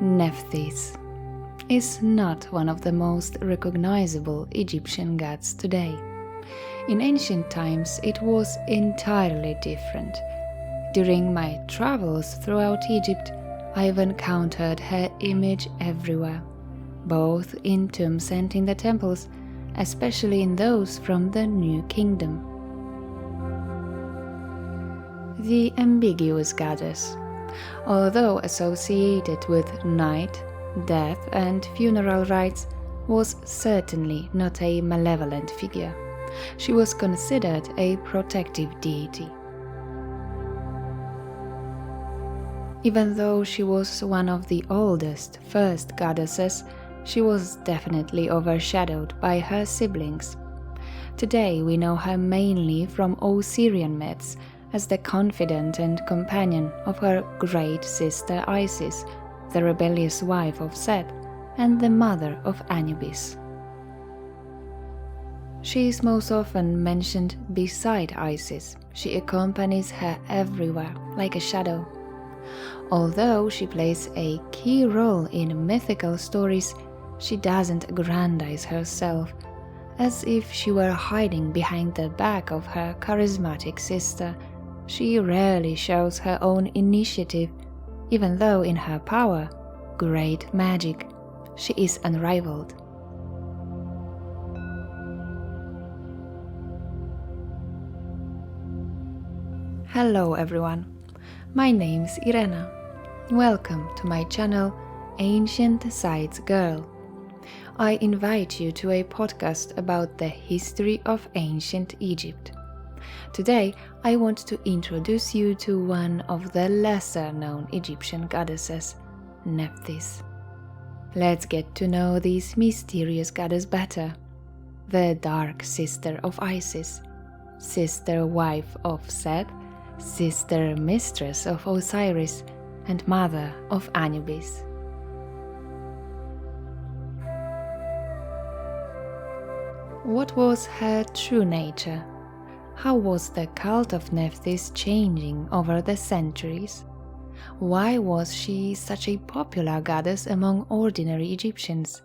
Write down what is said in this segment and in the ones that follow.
Nephthys is not one of the most recognizable Egyptian gods today. In ancient times, it was entirely different. During my travels throughout Egypt, I've encountered her image everywhere, both in tombs and in the temples, especially in those from the New Kingdom. The ambiguous goddess, although associated with night, death and funeral rites, was certainly not a malevolent figure. She was considered a protective deity. Even though she was one of the oldest first goddesses, she was definitely overshadowed by her siblings. Today we know her mainly from Osirian myths as the confidant and companion of her great sister Isis, the rebellious wife of Seth and the mother of Anubis. She is most often mentioned beside Isis. She accompanies her everywhere, like a shadow. Although she plays a key role in mythical stories, she doesn't aggrandize herself, as if she were hiding behind the back of her charismatic sister. She rarely shows her own initiative, even though in her power, great magic, she is unrivaled. Hello everyone, my name's Irena. Welcome to my channel, Ancient Sites Girl. I invite you to a podcast about the history of ancient Egypt. Today, I want to introduce you to one of the lesser-known Egyptian goddesses, Nephthys. Let's get to know this mysterious goddess better. The dark sister of Isis, sister wife of Seth, sister mistress of Osiris, and mother of Anubis. What was her true nature? How was the cult of Nephthys changing over the centuries? Why was she such a popular goddess among ordinary Egyptians?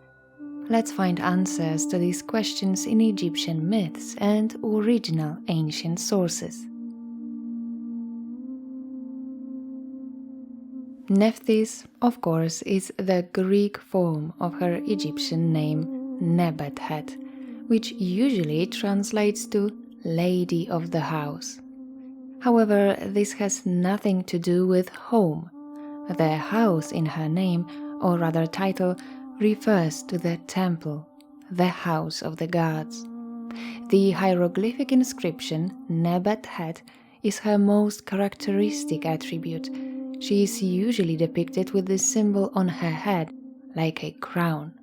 Let's find answers to these questions in Egyptian myths and original ancient sources. Nephthys, of course, is the Greek form of her Egyptian name Nephthys, which usually translates to Lady of the House. However, this has nothing to do with home. The house in her name, or rather title, refers to the temple, the house of the gods. The hieroglyphic inscription Nephthys is her most characteristic attribute. She is usually depicted with this symbol on her head, like a crown.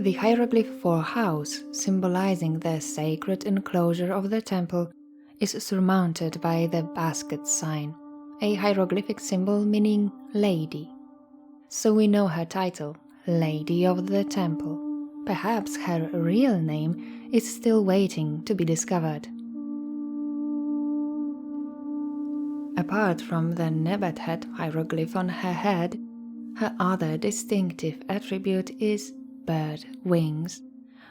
The hieroglyph for house, symbolizing the sacred enclosure of the temple, is surmounted by the basket sign, a hieroglyphic symbol meaning lady. So we know her title, Lady of the Temple. Perhaps her real name is still waiting to be discovered. Apart from the Nephthys hieroglyph on her head, her other distinctive attribute is bird wings,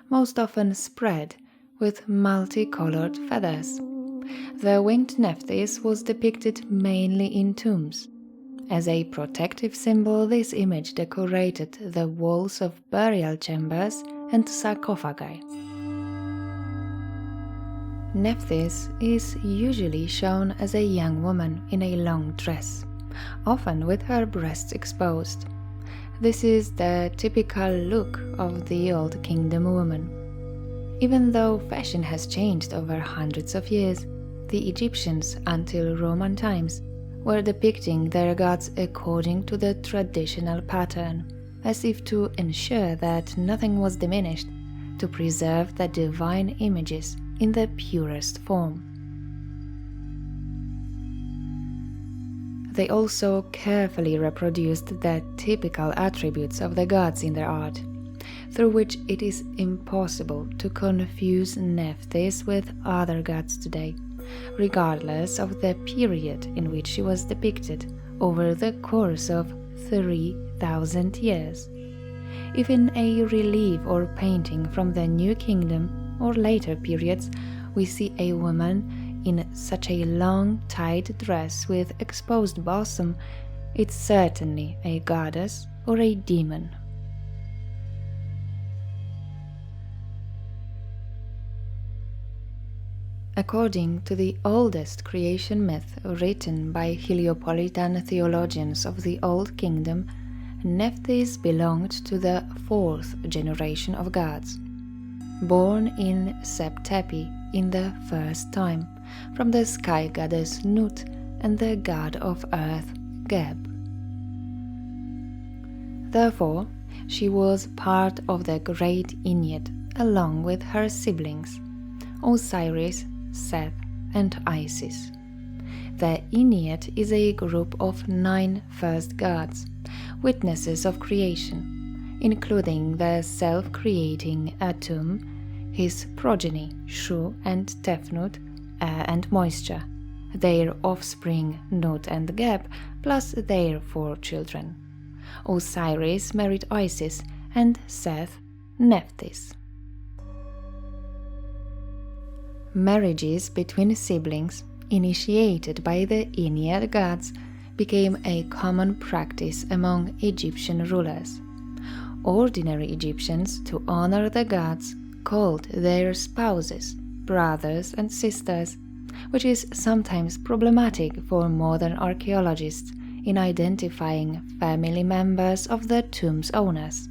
most often spread with multicolored feathers. The winged Nephthys was depicted mainly in tombs. As a protective symbol, this image decorated the walls of burial chambers and sarcophagi. Nephthys is usually shown as a young woman in a long dress, often with her breasts exposed. This is the typical look of the Old Kingdom woman. Even though fashion has changed over hundreds of years, the Egyptians until Roman times were depicting their gods according to the traditional pattern, as if to ensure that nothing was diminished, to preserve the divine images in the purest form. They also carefully reproduced the typical attributes of the gods in their art, through which it is impossible to confuse Nephthys with other gods today, regardless of the period in which she was depicted over the course of 3,000 years. If in a relief or painting from the New Kingdom or later periods we see a woman in such a long tied dress with exposed bosom, it's certainly a goddess or a demon. According to the oldest creation myth written by Heliopolitan theologians of the Old Kingdom, Nephthys belonged to the fourth generation of gods, born in Septepi in the first time, from the sky goddess Nut and the god of earth Geb. Therefore, she was part of the great Ennead along with her siblings, Osiris, Seth, and Isis. The Ennead is a group of 9 first gods, witnesses of creation, including the self-creating Atum, his progeny Shu and Tefnut, air and moisture, their offspring Nut and Geb, plus their 4 children. Osiris married Isis and Seth Nephthys. Marriages between siblings, initiated by the Ennead gods, became a common practice among Egyptian rulers. Ordinary Egyptians, to honor the gods, called their spouses brothers and sisters, which is sometimes problematic for modern archaeologists in identifying family members of the tomb's owners.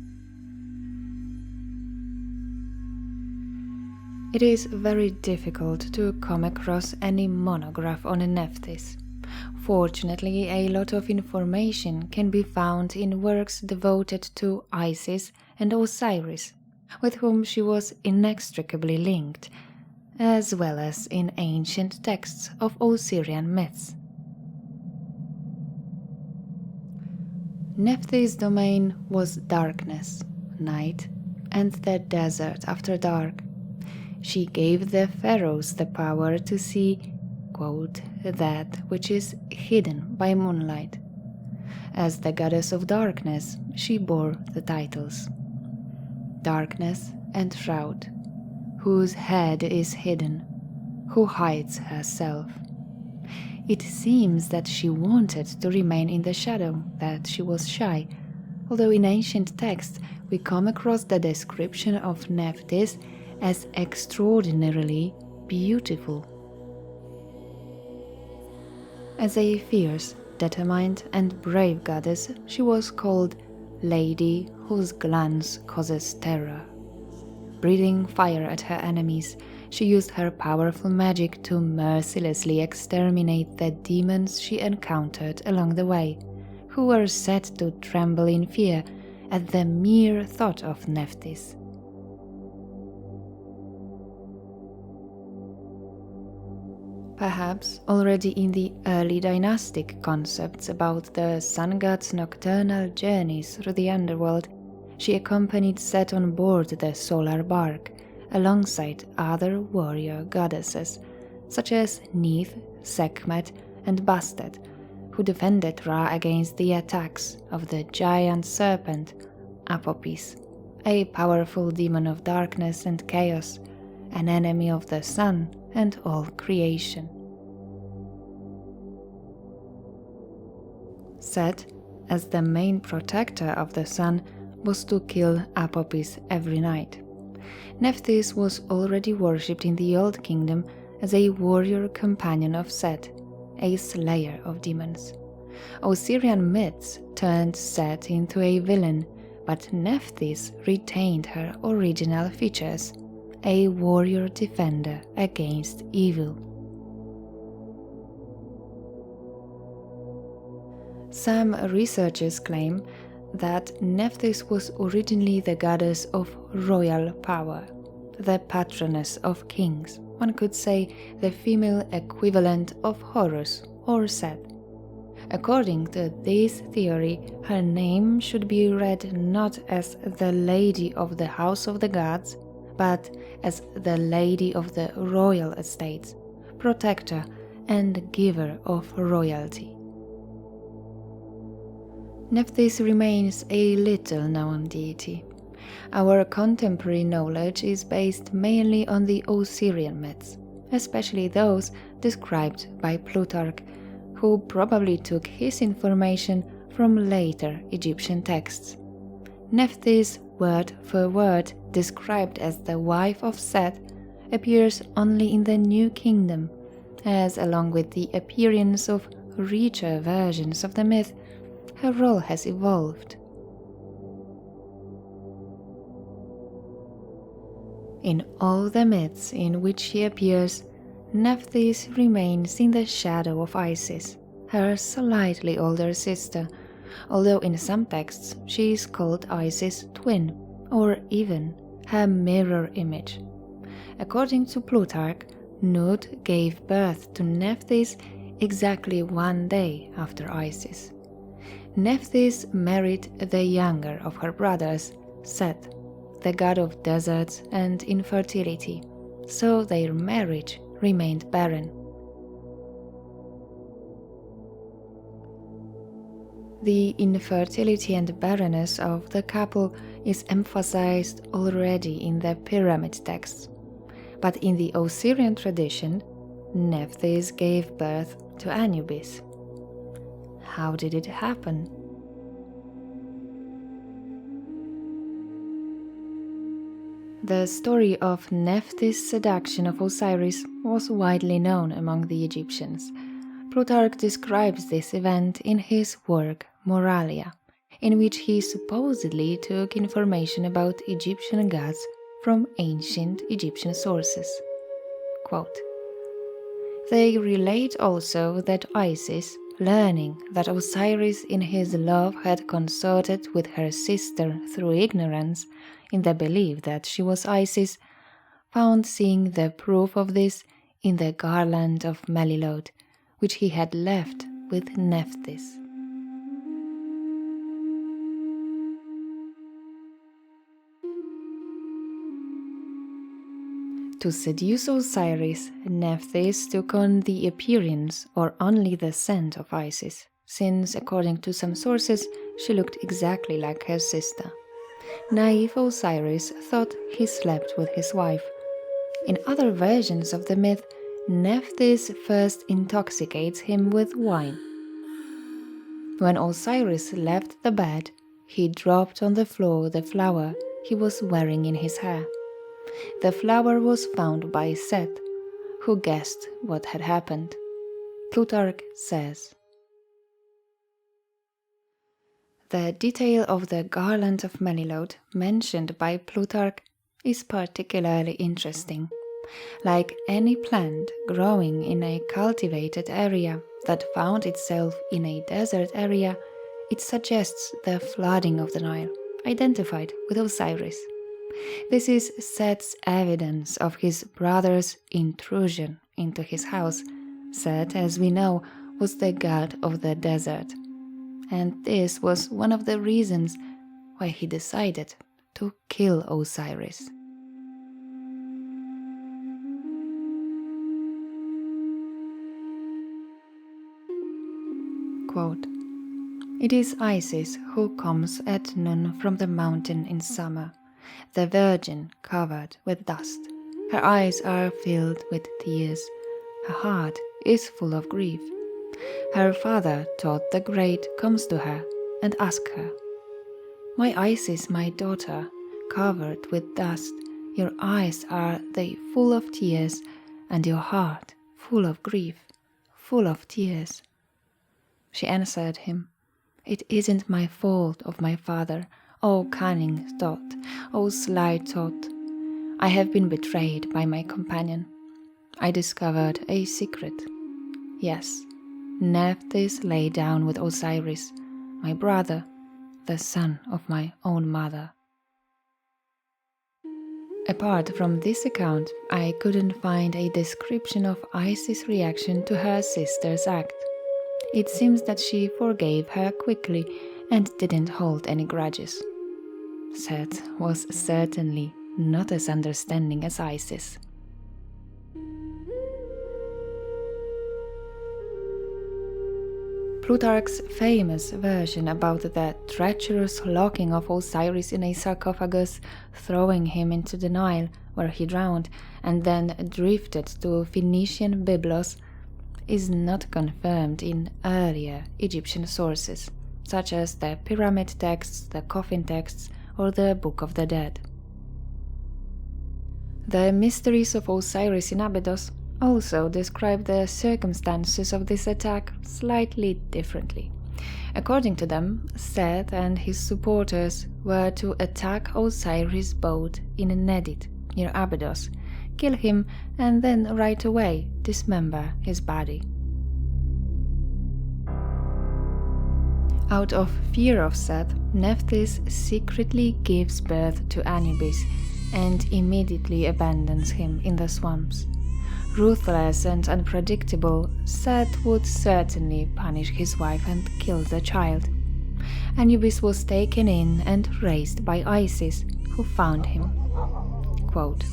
It is very difficult to come across any monograph on Nephthys. Fortunately, a lot of information can be found in works devoted to Isis and Osiris, with whom she was inextricably linked, as well as in ancient texts of Osirian myths. Nephthys' domain was darkness, night, and the desert after dark. She gave the pharaohs the power to see, quote, that which is hidden by moonlight. As the goddess of darkness, she bore the titles Darkness and Shroud, whose head is hidden, who hides herself. It seems that she wanted to remain in the shadow, that she was shy, although in ancient texts we come across the description of Nephthys as extraordinarily beautiful. As a fierce, determined, and brave goddess, she was called Lady whose glance causes terror. Breathing fire at her enemies, she used her powerful magic to mercilessly exterminate the demons she encountered along the way, who were said to tremble in fear at the mere thought of Nephthys. Perhaps already in the early dynastic concepts about the sun god's nocturnal journeys through the underworld, she accompanied Set on board the solar bark, alongside other warrior goddesses, such as Neith, Sekhmet, and Bastet, who defended Ra against the attacks of the giant serpent, Apopis, a powerful demon of darkness and chaos, an enemy of the sun and all creation. Set, as the main protector of the sun, was to kill Apopis every night. Nephthys was already worshipped in the Old Kingdom as a warrior companion of Set, a slayer of demons. Osirian myths turned Set into a villain, but Nephthys retained her original features, a warrior defender against evil. Some researchers claim that Nephthys was originally the goddess of royal power, the patroness of kings, one could say the female equivalent of Horus or Set. According to this theory, her name should be read not as the Lady of the House of the Gods, but as the Lady of the Royal Estates, protector and giver of royalty. Nephthys remains a little-known deity. Our contemporary knowledge is based mainly on the Osirian myths, especially those described by Plutarch, who probably took his information from later Egyptian texts. Nephthys, word for word described as the wife of Seth, appears only in the New Kingdom, as along with the appearance of richer versions of the myth, her role has evolved. In all the myths in which she appears, Nephthys remains in the shadow of Isis, her slightly older sister, although in some texts she is called Isis' twin, or even her mirror image. According to Plutarch, Nut gave birth to Nephthys exactly 1 day after Isis. Nephthys married the younger of her brothers, Seth, the god of deserts and infertility, so their marriage remained barren. The infertility and barrenness of the couple is emphasized already in the pyramid texts, but in the Osirian tradition, Nephthys gave birth to Anubis. How did it happen? The story of Nephthys' seduction of Osiris was widely known among the Egyptians. Plutarch describes this event in his work Moralia, in which he supposedly took information about Egyptian gods from ancient Egyptian sources. Quote, "They relate also that Isis, learning that Osiris in his love had consorted with her sister through ignorance, in the belief that she was Isis, found seeing the proof of this in the garland of Melilot, which he had left with Nephthys." To seduce Osiris, Nephthys took on the appearance or only the scent of Isis, since according to some sources she looked exactly like her sister. Naive Osiris thought he slept with his wife. In other versions of the myth, Nephthys first intoxicates him with wine. When Osiris left the bed, he dropped on the floor the flower he was wearing in his hair. The flower was found by Seth, who guessed what had happened. Plutarch says, "The detail of the garland of Melilot mentioned by Plutarch is particularly interesting. Like any plant growing in a cultivated area that found itself in a desert area, it suggests the flooding of the Nile, identified with Osiris. This is Seth's evidence of his brother's intrusion into his house. Seth, as we know, was the god of the desert, and this was one of the reasons why he decided to kill Osiris." Quote, "It is Isis who comes at noon from the mountain in summer, the virgin covered with dust. Her eyes are filled with tears. Her heart is full of grief. Her father, Thoth the Great, comes to her and asks her, 'My Isis, my daughter, covered with dust, your eyes are they full of tears, and your heart full of grief, full of tears?' She answered him, 'It isn't my fault of my father, O cunning Thoth, O sly Thoth. I have been betrayed by my companion. I discovered a secret. Yes, Nephthys lay down with Osiris, my brother, the son of my own mother.'" Apart from this account, I couldn't find a description of Isis' reaction to her sister's act. It seems that she forgave her quickly and didn't hold any grudges. Seth was certainly not as understanding as Isis. Plutarch's famous version about the treacherous locking of Osiris in a sarcophagus, throwing him into the Nile, where he drowned, and then drifted to Phoenician Byblos, is not confirmed in earlier Egyptian sources, such as the pyramid texts, the coffin texts, or the Book of the Dead. The mysteries of Osiris in Abydos also describe the circumstances of this attack slightly differently. According to them, Seth and his supporters were to attack Osiris' boat in Nedit, near Abydos, kill him, and then right away dismember his body. Out of fear of Seth, Nephthys secretly gives birth to Anubis and immediately abandons him in the swamps. Ruthless and unpredictable, Seth would certainly punish his wife and kill the child. Anubis was taken in and raised by Isis, who found him. Quote,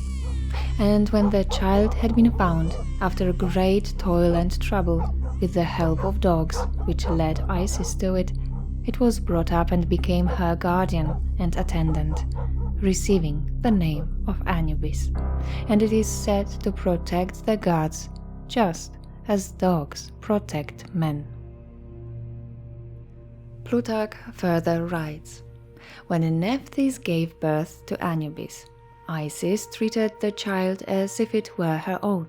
"And when the child had been found, after great toil and trouble, with the help of dogs, which led Isis to it, it was brought up and became her guardian and attendant, receiving the name of Anubis, and it is said to protect the gods just as dogs protect men." Plutarch further writes, "When Nephthys gave birth to Anubis, Isis treated the child as if it were her own,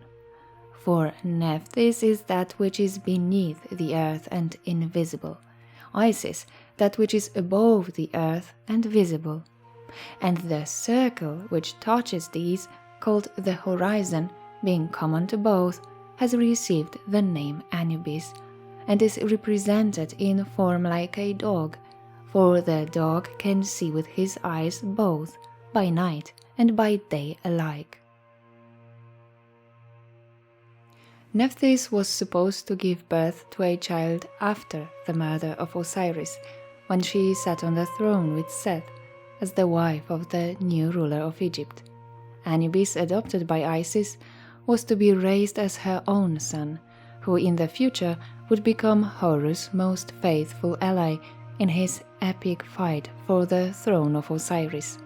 for Nephthys is that which is beneath the earth and invisible, Isis that which is above the earth and visible. And the circle which touches these, called the horizon, being common to both, has received the name Anubis, and is represented in form like a dog, for the dog can see with his eyes both by night and by day alike." Nephthys was supposed to give birth to a child after the murder of Osiris, when she sat on the throne with Seth, as the wife of the new ruler of Egypt. Anubis, adopted by Isis, was to be raised as her own son, who in the future would become Horus' most faithful ally in his epic fight for the throne of Osiris.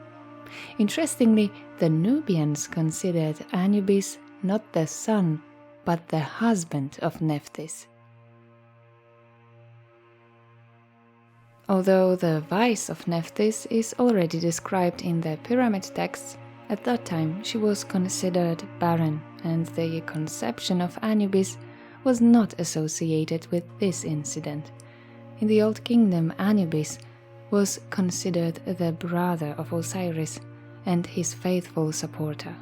Interestingly, the Nubians considered Anubis not the son, but the husband of Nephthys. Although the vice of Nephthys is already described in the pyramid texts, at that time she was considered barren, and the conception of Anubis was not associated with this incident. In the Old Kingdom, Anubis was considered the brother of Osiris and his faithful supporter.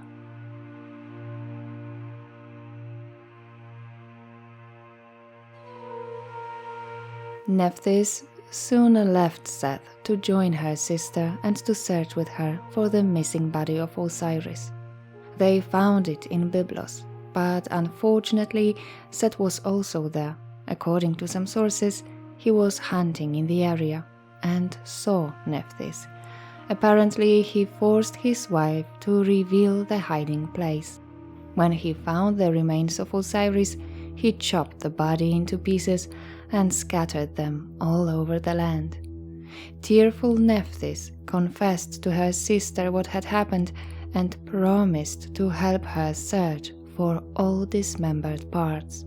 Nephthys soon left Seth to join her sister and to search with her for the missing body of Osiris. They found it in Byblos, but unfortunately Seth was also there. According to some sources, he was hunting in the area and saw Nephthys. Apparently, he forced his wife to reveal the hiding place. When he found the remains of Osiris, he chopped the body into pieces and scattered them all over the land. Tearful Nephthys confessed to her sister what had happened and promised to help her search for all dismembered parts.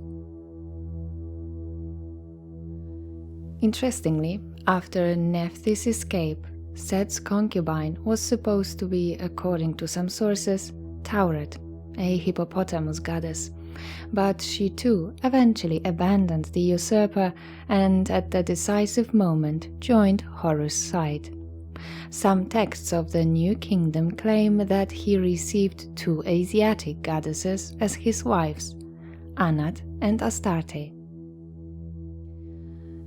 Interestingly, after Nephthys' escape, Seth's concubine was supposed to be, according to some sources, Tauret, a hippopotamus goddess, but she too eventually abandoned the usurper and at the decisive moment joined Horus' side. Some texts of the New Kingdom claim that he received two Asiatic goddesses as his wives, Anat and Astarte.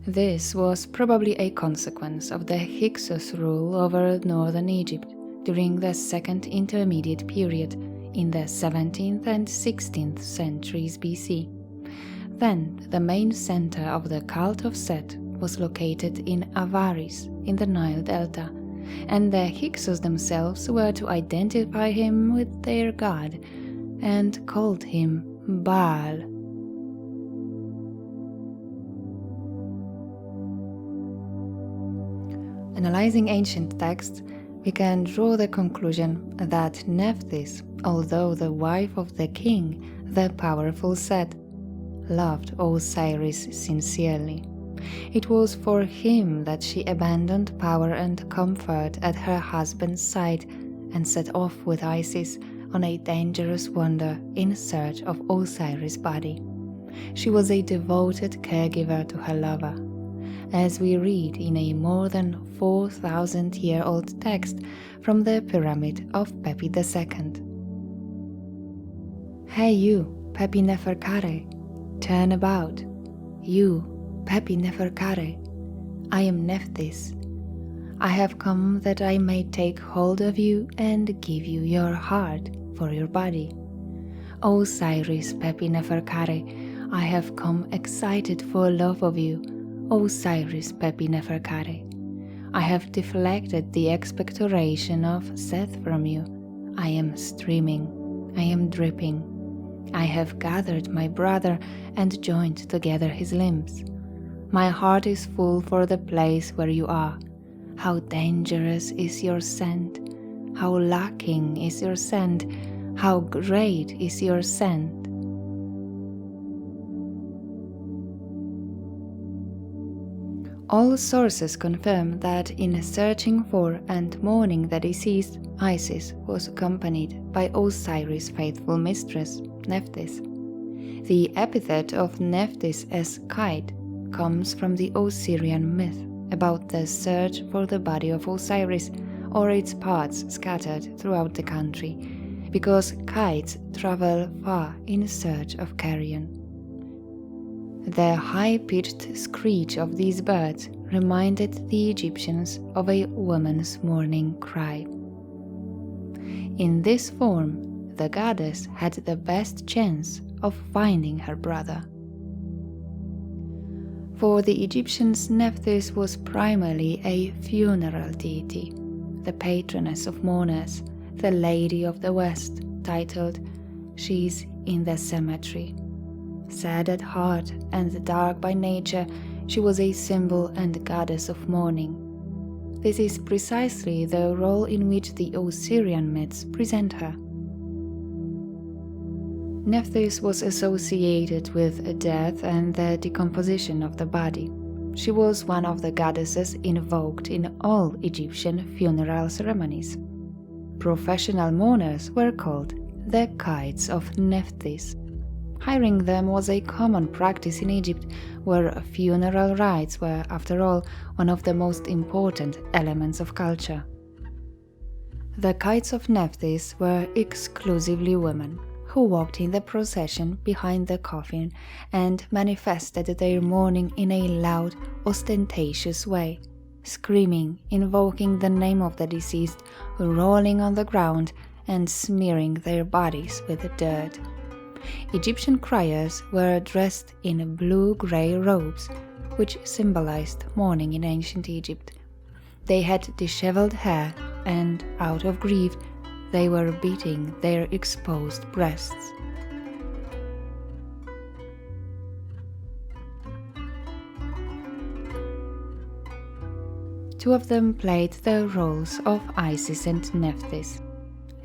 This was probably a consequence of the Hyksos rule over northern Egypt during the Second Intermediate Period in the 17th and 16th centuries BC. Then the main center of the cult of Set was located in Avaris in the Nile Delta, and the Hyksos themselves were to identify him with their god and called him Baal. Analyzing ancient texts, we can draw the conclusion that Nephthys, although the wife of the king, the powerful Set, loved Osiris sincerely. It was for him that she abandoned power and comfort at her husband's side and set off with Isis on a dangerous wander in search of Osiris' body. She was a devoted caregiver to her lover, as we read in a more than 4,000-year-old text from the Pyramid of Pepi II. Hey you, Pepi Neferkare, turn about. You, Pepi Neferkare, I am Nephthys. I have come that I may take hold of you and give you your heart for your body. Osiris, Pepi Neferkare, I have come excited for love of you. Osiris, Pepi Neferkare, I have deflected the expectoration of Seth from you. I am streaming, I am dripping. I have gathered my brother and joined together his limbs. My heart is full for the place where you are. How dangerous is your scent, how lacking is your scent, how great is your scent. All sources confirm that in searching for and mourning the deceased, Isis was accompanied by Osiris' faithful mistress, Nephthys. The epithet of Nephthys as kite comes from the Osirian myth about the search for the body of Osiris or its parts scattered throughout the country, because kites travel far in search of carrion. The high-pitched screech of these birds reminded the Egyptians of a woman's mourning cry. In this form, the goddess had the best chance of finding her brother. For the Egyptians, Nephthys was primarily a funeral deity, the patroness of mourners, the Lady of the West, titled "She's in the Cemetery." Sad at heart and dark by nature, she was a symbol and goddess of mourning. This is precisely the role in which the Osirian myths present her. Nephthys was associated with death and the decomposition of the body. She was one of the goddesses invoked in all Egyptian funeral ceremonies. Professional mourners were called the kites of Nephthys. Hiring them was a common practice in Egypt, where funeral rites were, after all, one of the most important elements of culture. The kites of Nephthys were exclusively women, who walked in the procession behind the coffin and manifested their mourning in a loud, ostentatious way, screaming, invoking the name of the deceased, rolling on the ground, and smearing their bodies with dirt. Egyptian criers were dressed in blue-gray robes, which symbolized mourning in ancient Egypt. They had disheveled hair, and, out of grief, they were beating their exposed breasts. Two of them played the roles of Isis and Nephthys.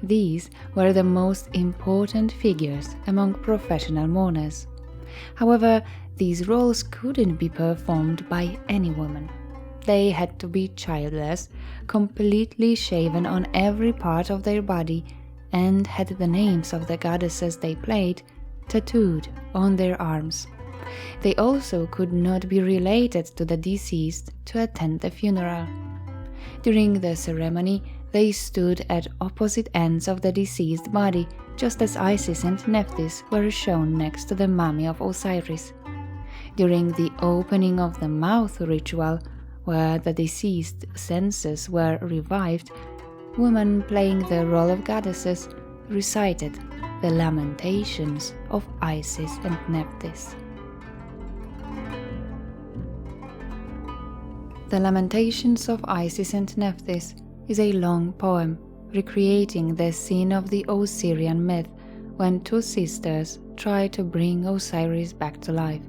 These were the most important figures among professional mourners. However, these roles couldn't be performed by any woman. They had to be childless, completely shaven on every part of their body, and had the names of the goddesses they played tattooed on their arms. They also could not be related to the deceased to attend the funeral. During the ceremony, they stood at opposite ends of the deceased body, just as Isis and Nephthys were shown next to the mummy of Osiris. During the opening of the mouth ritual, where the deceased's senses were revived, women playing the role of goddesses recited the lamentations of Isis and Nephthys. The Lamentations of Isis and Nephthys is a long poem recreating the scene of the Osirian myth when two sisters try to bring Osiris back to life.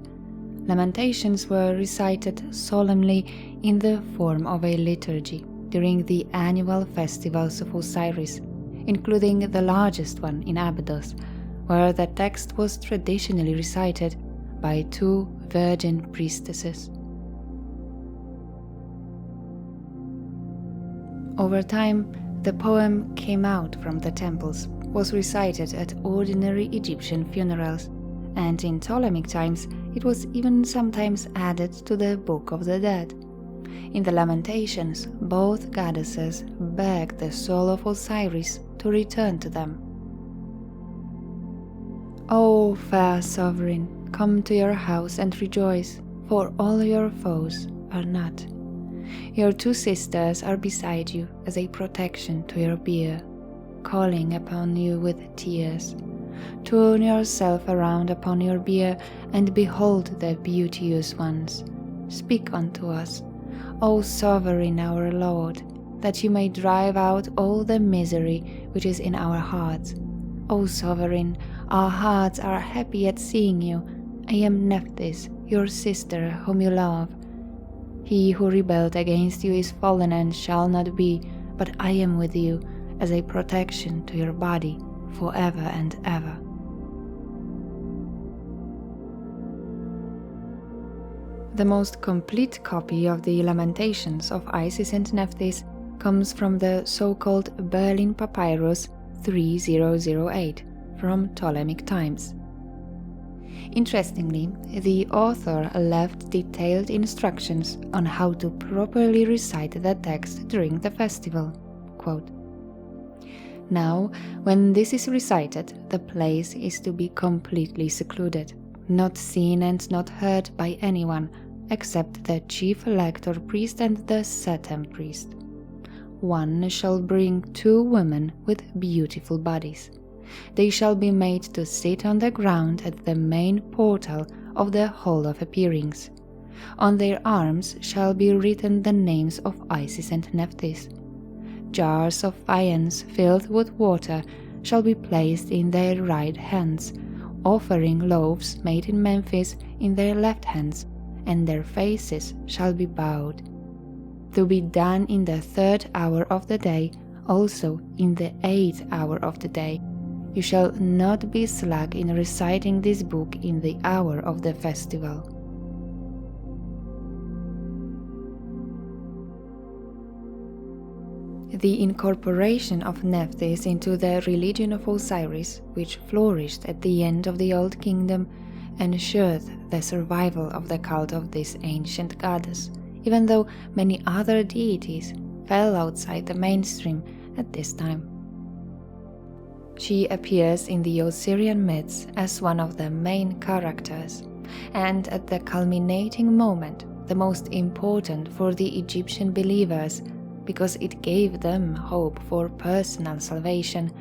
Lamentations were recited solemnly in the form of a liturgy during the annual festivals of Osiris, including the largest one in Abydos, where the text was traditionally recited by 2 virgin priestesses. Over time, the poem came out from the temples, was recited at ordinary Egyptian funerals, and in Ptolemaic times it was even sometimes added to the Book of the Dead. In the Lamentations, both goddesses begged the soul of Osiris to return to them. O fair sovereign, come to your house and rejoice, for all your foes are not. Your 2 sisters are beside you as a protection to your bier, calling upon you with tears. Turn yourself around upon your bier and behold the beauteous ones. Speak unto us, O sovereign our Lord, that you may drive out all the misery which is in our hearts. O sovereign, our hearts are happy at seeing you. I am Nephthys, your sister whom you love. He who rebelled against you is fallen and shall not be, but I am with you as a protection to your body forever and ever. The most complete copy of the Lamentations of Isis and Nephthys comes from the so-called Berlin Papyrus 3008 from Ptolemaic times. Interestingly, the author left detailed instructions on how to properly recite the text during the festival. Quote, "Now, when this is recited, the place is to be completely secluded, not seen and not heard by anyone, except the chief lector priest and the Setem priest. One shall bring 2 women with beautiful bodies. They shall be made to sit on the ground at the main portal of the Hall of Appearings. On their arms shall be written the names of Isis and Nephthys. Jars of faience filled with water shall be placed in their right hands, offering loaves made in Memphis in their left hands, and their faces shall be bowed. To be done in the 3rd hour of the day, also in the 8th hour of the day. You shall not be slack in reciting this book in the hour of the festival." The incorporation of Nephthys into the religion of Osiris, which flourished at the end of the Old Kingdom, ensured the survival of the cult of this ancient goddess, even though many other deities fell outside the mainstream at this time. She appears in the Osirian myths as one of the main characters, and at the culminating moment, the most important for the Egyptian believers, because it gave them hope for personal salvation.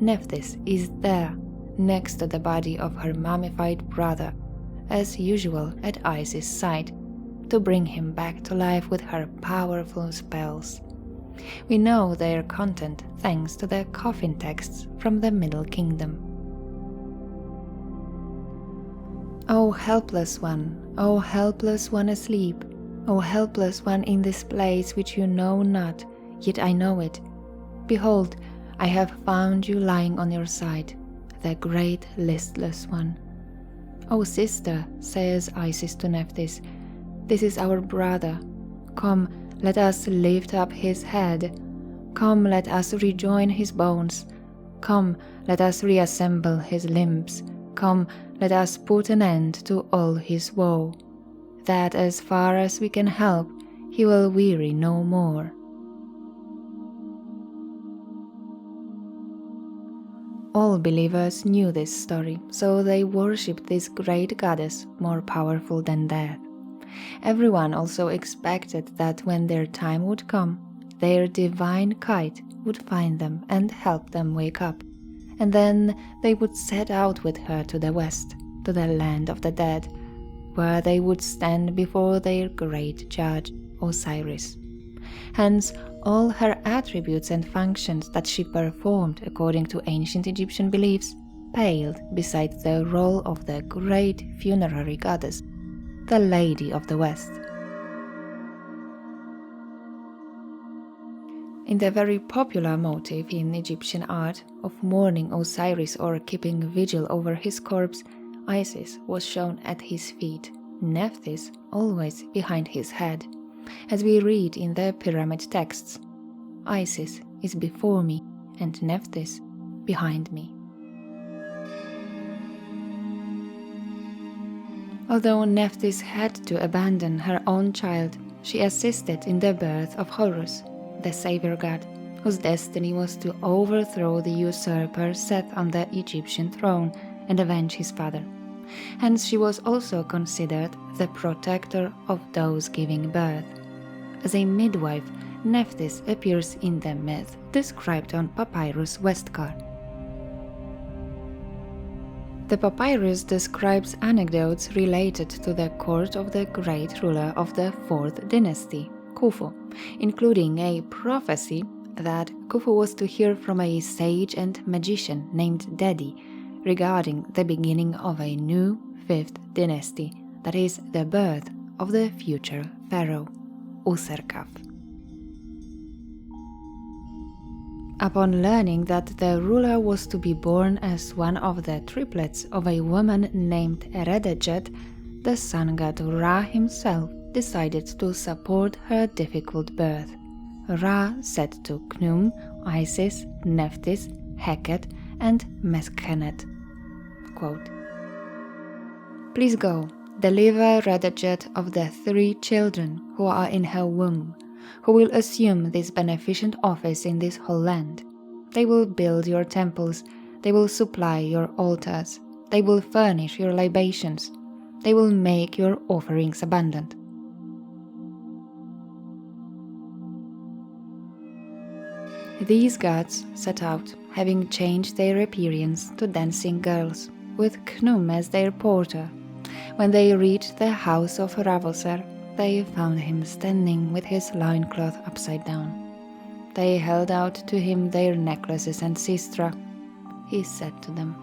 Nephthys is there, next to the body of her mummified brother, as usual at Isis' side, to bring him back to life with her powerful spells. We know their content thanks to the coffin texts from the Middle Kingdom. O helpless one asleep, O helpless one in this place which you know not, yet I know it. Behold, I have found you lying on your side, the great listless one. O sister, says Isis to Nephthys, this is our brother. Come, let us lift up his head. Come, let us rejoin his bones. Come, let us reassemble his limbs. Come, let us put an end to all his woe, that as far as we can help, he will weary no more. All believers knew this story, so they worshipped this great goddess more powerful than death. Everyone also expected that when their time would come, their divine kite would find them and help them wake up, and then they would set out with her to the west, to the land of the dead, where they would stand before their great judge, Osiris. Hence, all her attributes and functions that she performed according to ancient Egyptian beliefs paled beside the role of the great funerary goddess. the Lady of the West. In the very popular motif in Egyptian art of mourning Osiris or keeping vigil over his corpse, Isis was shown at his feet, Nephthys always behind his head. As we read in the pyramid texts, Isis is before me and Nephthys behind me. Although Nephthys had to abandon her own child, she assisted in the birth of Horus, the savior god, whose destiny was to overthrow the usurper set on the Egyptian throne and avenge his father. Hence she was also considered the protector of those giving birth. As a midwife, Nephthys appears in the myth described on Papyrus Westcar. The papyrus describes anecdotes related to the court of the great ruler of the 4th dynasty, Khufu, including a prophecy that Khufu was to hear from a sage and magician named Dedi regarding the beginning of a new 5th dynasty, that is, the birth of the future pharaoh, Userkaf. Upon learning that the ruler was to be born as one of the triplets of a woman named Eredejet, the sun god Ra himself decided to support her difficult birth. Ra said to Khnum, Isis, Nephthys, Heket, and Meskhenet, quote, "Please go, deliver Eredejet of the 3 children who are in her womb, who will assume this beneficent office in this whole land. They will build your temples, they will supply your altars, they will furnish your libations, they will make your offerings abundant." These gods set out, having changed their appearance to dancing girls, with Khnum as their porter. When they reached the house of Ravoser, they found him standing with his loincloth upside down. They held out to him their necklaces and sistra. He said to them,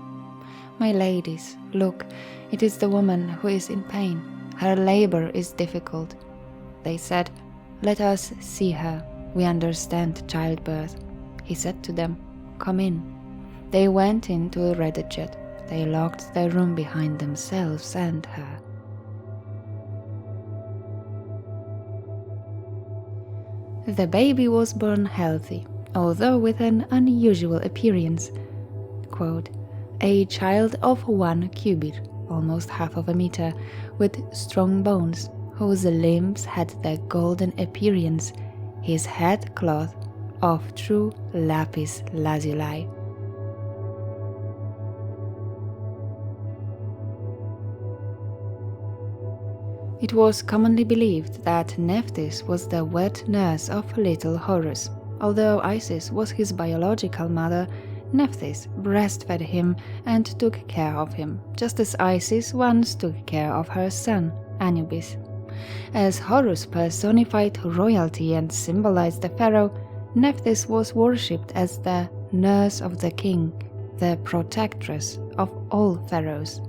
"My ladies, look, it is the woman who is in pain. Her labor is difficult." They said, "Let us see her. We understand childbirth." He said to them, "Come in." They went into Eredejet. They locked the room behind themselves and her. The baby was born healthy, although with an unusual appearance. Quote, "A child of 1 cubit, almost half of a meter, with strong bones, whose limbs had the golden appearance, his head cloth of true lapis lazuli." It was commonly believed that Nephthys was the wet nurse of little Horus. Although Isis was his biological mother, Nephthys breastfed him and took care of him, just as Isis once took care of her son, Anubis. As Horus personified royalty and symbolized the pharaoh, Nephthys was worshipped as the nurse of the king, the protectress of all pharaohs.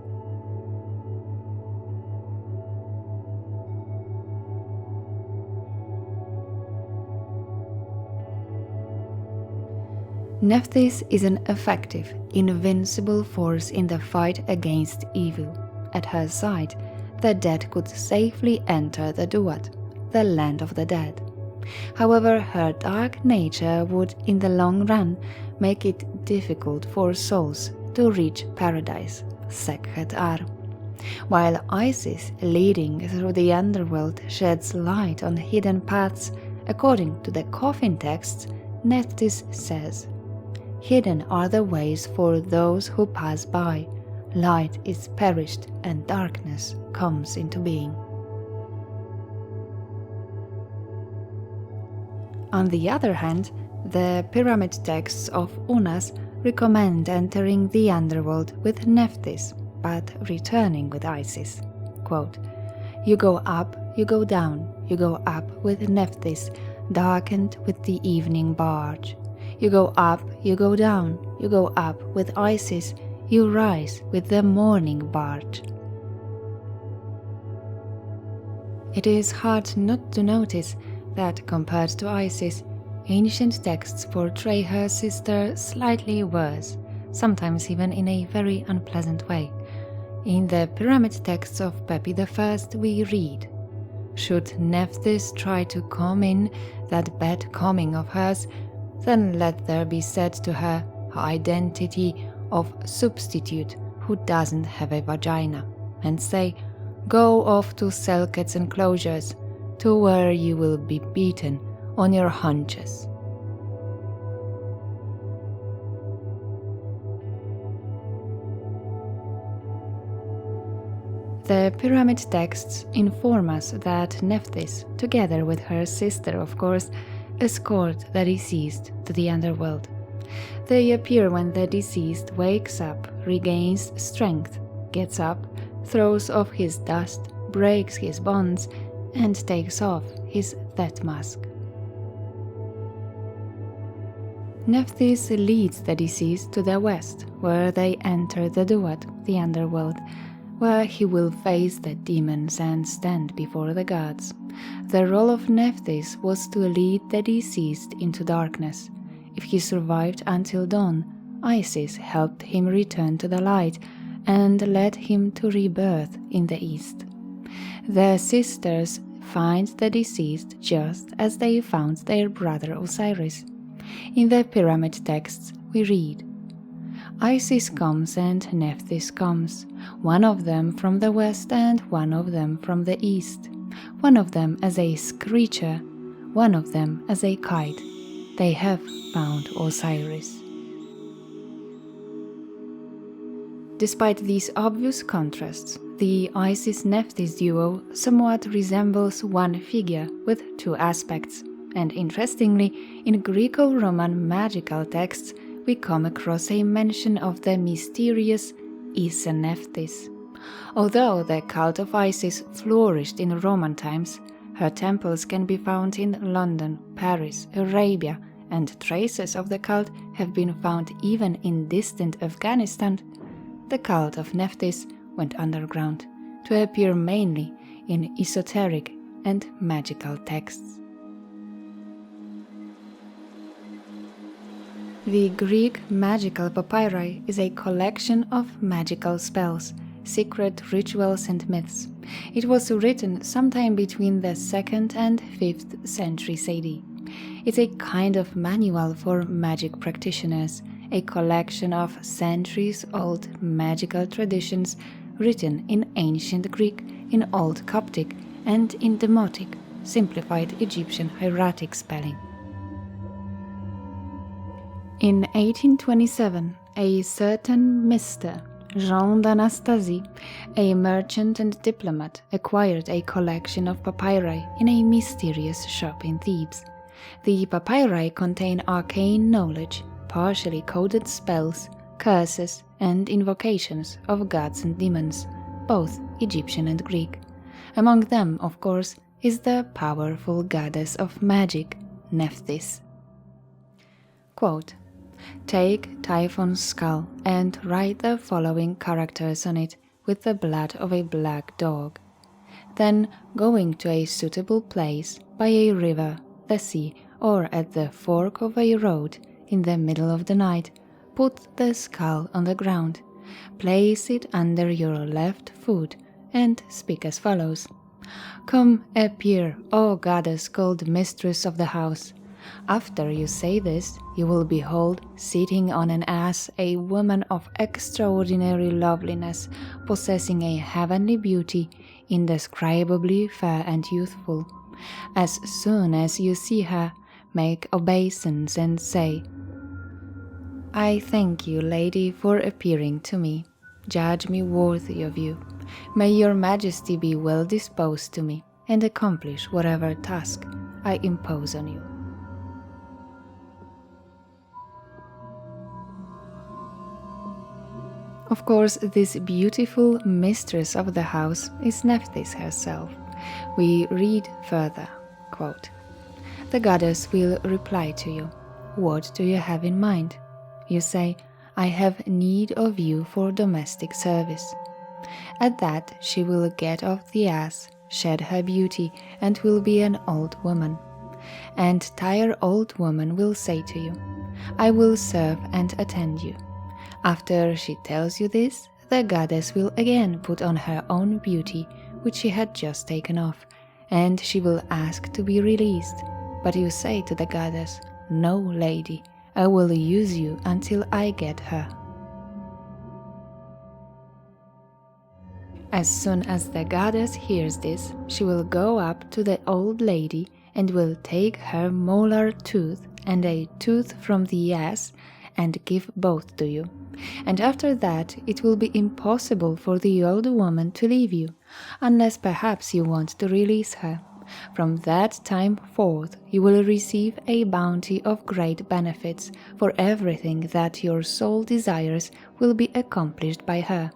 Nephthys is an effective, invincible force in the fight against evil. At her side, the dead could safely enter the Duat, the land of the dead. However, her dark nature would, in the long run, make it difficult for souls to reach paradise, Sekhet Ar. While Isis, leading through the underworld, sheds light on hidden paths, according to the coffin texts, Nephthys says, "Hidden are the ways for those who pass by. Light is perished and darkness comes into being." On the other hand, the pyramid texts of Unas recommend entering the underworld with Nephthys, but returning with Isis. Quote, "You go up, you go down, you go up with Nephthys, darkened with the evening barge. You go up, you go down, you go up with Isis, you rise with the morning barge." It is hard not to notice that compared to Isis, ancient texts portray her sister slightly worse, sometimes even in a very unpleasant way. In the pyramid texts of Pepi I, we read, "Should Nephthys try to come in that bed coming of hers, then let there be said to her identity of substitute who doesn't have a vagina, and say, go off to Selket's enclosures, to where you will be beaten on your haunches." The pyramid texts inform us that Nephthys, together with her sister of course, escort the deceased to the underworld. They appear when the deceased wakes up, regains strength, gets up, throws off his dust, breaks his bonds, and takes off his death mask. Nephthys leads the deceased to the west, where they enter the Duat, the underworld, where he will face the demons and stand before the gods. The role of Nephthys was to lead the deceased into darkness. If he survived until dawn, Isis helped him return to the light and led him to rebirth in the east. The sisters find the deceased just as they found their brother Osiris. In the pyramid texts we read, "Isis comes and Nephthys comes, one of them from the west and one of them from the east, one of them as a screecher, one of them as a kite. They have found Osiris." Despite these obvious contrasts, the Isis-Nephthys duo somewhat resembles one figure with two aspects, and interestingly, in Greco-Roman magical texts, we come across a mention of the mysterious Issa Nephthys. Although the cult of Isis flourished in Roman times, her temples can be found in London, Paris, Arabia, and traces of the cult have been found even in distant Afghanistan. The cult of Nephthys went underground to appear mainly in esoteric and magical texts. The Greek magical papyri is a collection of magical spells, secret rituals and myths. It was written sometime between the 2nd and 5th centuries AD. It's a kind of manual for magic practitioners, a collection of centuries-old magical traditions written in ancient Greek, in Old Coptic, and in Demotic, simplified Egyptian hieratic spelling. In 1827, a certain Mr. Jean d'Anastasie, a merchant and diplomat, acquired a collection of papyri in a mysterious shop in Thebes. The papyri contain arcane knowledge, partially coded spells, curses, and invocations of gods and demons, both Egyptian and Greek. Among them, of course, is the powerful goddess of magic, Nephthys. Quote, "Take Typhon's skull and write the following characters on it with the blood of a black dog. Then, going to a suitable place, by a river, the sea, or at the fork of a road, in the middle of the night, put the skull on the ground, place it under your left foot, and speak as follows. Come, appear, O goddess called mistress of the house. After you say this, you will behold, sitting on an ass, a woman of extraordinary loveliness, possessing a heavenly beauty, indescribably fair and youthful. As soon as you see her, make obeisance and say, I thank you, lady, for appearing to me. Judge me worthy of you. May your majesty be well disposed to me, and accomplish whatever task I impose on you." Of course, this beautiful mistress of the house is Nephthys herself. We read further, quote, "The goddess will reply to you. What do you have in mind? You say, I have need of you for domestic service. At that she will get off the ass, shed her beauty and will be an old woman. And tired old woman will say to you, I will serve and attend you. After she tells you this, the goddess will again put on her own beauty, which she had just taken off, and she will ask to be released. But you say to the goddess, No, lady, I will use you until I get her. As soon as the goddess hears this, she will go up to the old lady and will take her molar tooth and a tooth from the ass and give both to you. And after that it will be impossible for the old woman to leave you, unless perhaps you want to release her. From that time forth you will receive a bounty of great benefits, for everything that your soul desires will be accomplished by her.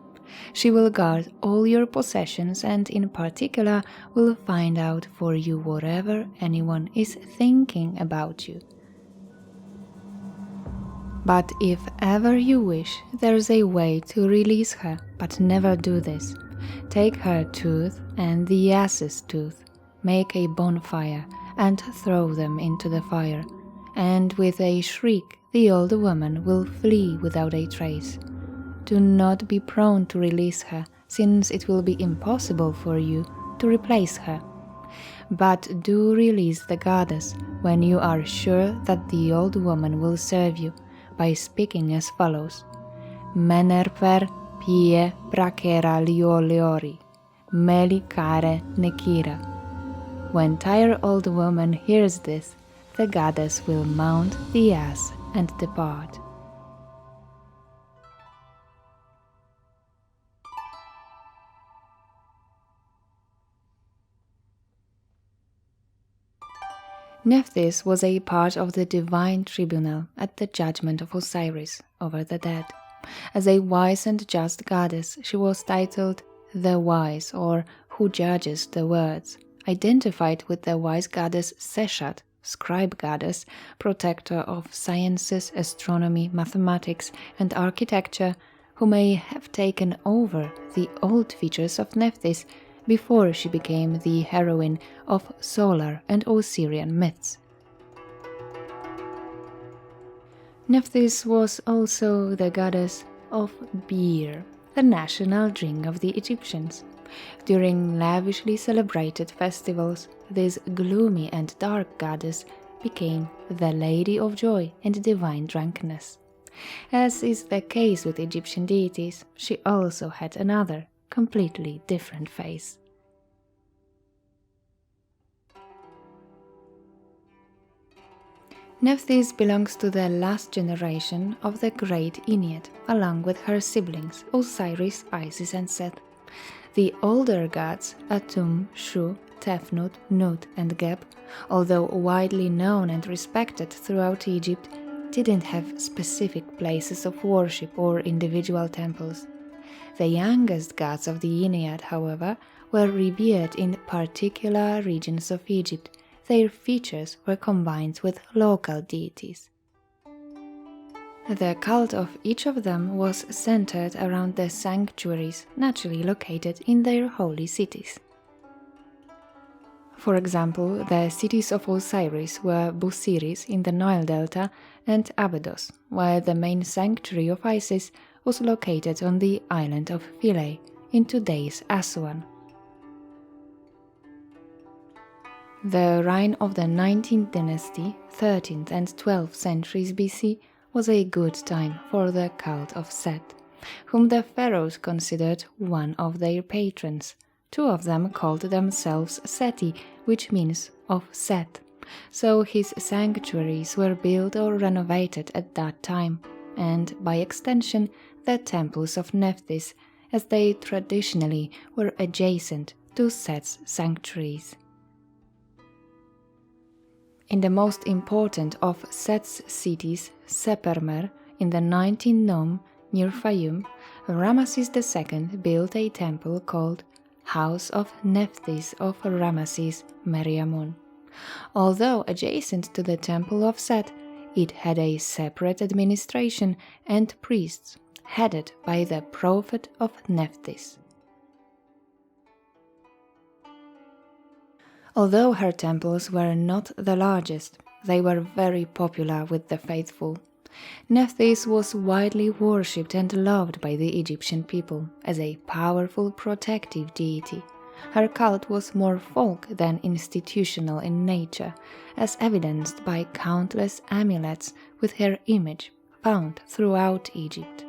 She will guard all your possessions and in particular will find out for you whatever anyone is thinking about you. But if ever you wish, there's a way to release her, but never do this. Take her tooth and the ass's tooth, make a bonfire and throw them into the fire, and with a shriek the old woman will flee without a trace. Do not be prone to release her, since it will be impossible for you to replace her. But do release the goddess when you are sure that the old woman will serve you, by speaking as follows: Menerper pie prakera lioliori, meli care nekira. When tired old woman hears this, the goddess will mount the ass and depart. Nephthys was a part of the divine tribunal at the judgment of Osiris over the dead. As a wise and just goddess, she was titled the Wise, or who judges the words, identified with the wise goddess Seshat, scribe goddess, protector of sciences, astronomy, mathematics, and architecture, who may have taken over the old features of Nephthys before she became the heroine of solar and Osirian myths. Nephthys was also the goddess of beer, the national drink of the Egyptians. During lavishly celebrated festivals, this gloomy and dark goddess became the Lady of Joy and Divine Drunkenness. As is the case with Egyptian deities, she also had another, completely different face. Nephthys belongs to the last generation of the Great Ennead, along with her siblings Osiris, Isis, and Seth. The older gods, Atum, Shu, Tefnut, Nut, and Geb, although widely known and respected throughout Egypt, didn't have specific places of worship or individual temples. The youngest gods of the Ennead, however, were revered in particular regions of Egypt. Their features were combined with local deities. The cult of each of them was centered around the sanctuaries naturally located in their holy cities. For example, the cities of Osiris were Busiris in the Nile Delta and Abydos, while the main sanctuary of Isis was located on the island of Philae in today's Aswan. The reign of the 19th dynasty, 13th and 12th centuries BC, was a good time for the cult of Set, whom the pharaohs considered one of their patrons. Two of them called themselves Seti, which means of Set, so his sanctuaries were built or renovated at that time, and by extension the temples of Nephthys, as they traditionally were adjacent to Set's sanctuaries. In the most important of Set's cities, Sepermer, in the 19th nome near Fayum, Ramesses II built a temple called House of Nephthys of Ramesses Meriamun. Although adjacent to the temple of Set, it had a separate administration and priests, headed by the prophet of Nephthys. Although her temples were not the largest, they were very popular with the faithful. Nephthys was widely worshipped and loved by the Egyptian people as a powerful protective deity. Her cult was more folk than institutional in nature, as evidenced by countless amulets with her image found throughout Egypt.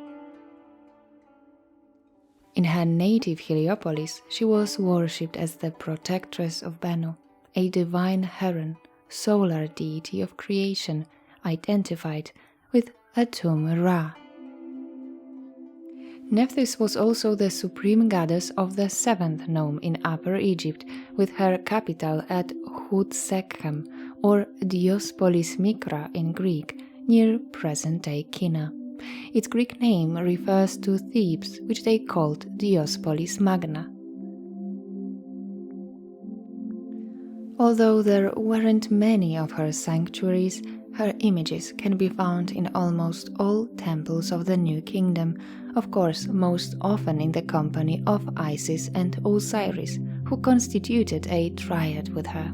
In her native Heliopolis, she was worshipped as the protectress of Bennu, a divine heron, solar deity of creation, identified with Atum-Ra. Nephthys was also the supreme goddess of the seventh nome in Upper Egypt, with her capital at Hutsekhem, or Diospolis Mikra in Greek, near present-day Kina. Its Greek name refers to Thebes, which they called Diospolis Magna. Although there weren't many of her sanctuaries, her images can be found in almost all temples of the New Kingdom, of course most often in the company of Isis and Osiris, who constituted a triad with her.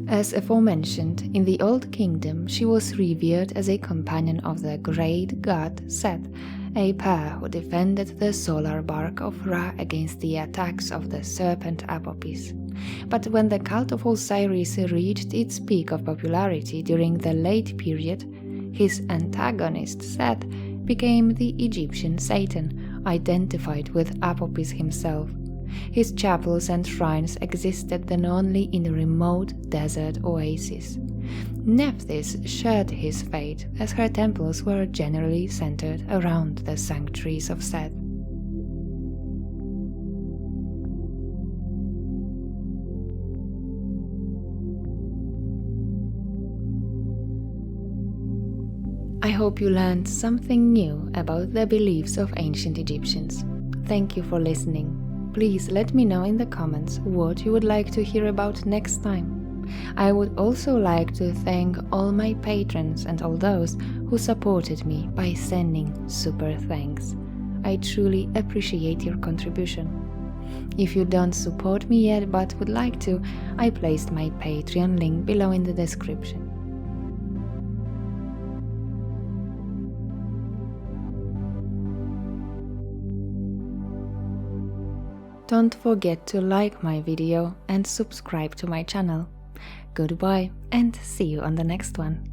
As aforementioned, in the Old Kingdom she was revered as a companion of the great god Seth, a pair who defended the solar bark of Ra against the attacks of the serpent Apopis. But when the cult of Osiris reached its peak of popularity during the late period, his antagonist Seth became the Egyptian Satan, identified with Apopis himself. His chapels and shrines existed then only in remote desert oases. Nephthys shared his fate, as her temples were generally centered around the sanctuaries of Seth. I hope you learned something new about the beliefs of ancient Egyptians. Thank you for listening. Please let me know in the comments what you would like to hear about next time. I would also like to thank all my patrons and all those who supported me by sending super thanks. I truly appreciate your contribution. If you don't support me yet but would like to, I placed my Patreon link below in the description. Don't forget to like my video and subscribe to my channel. Goodbye and see you on the next one.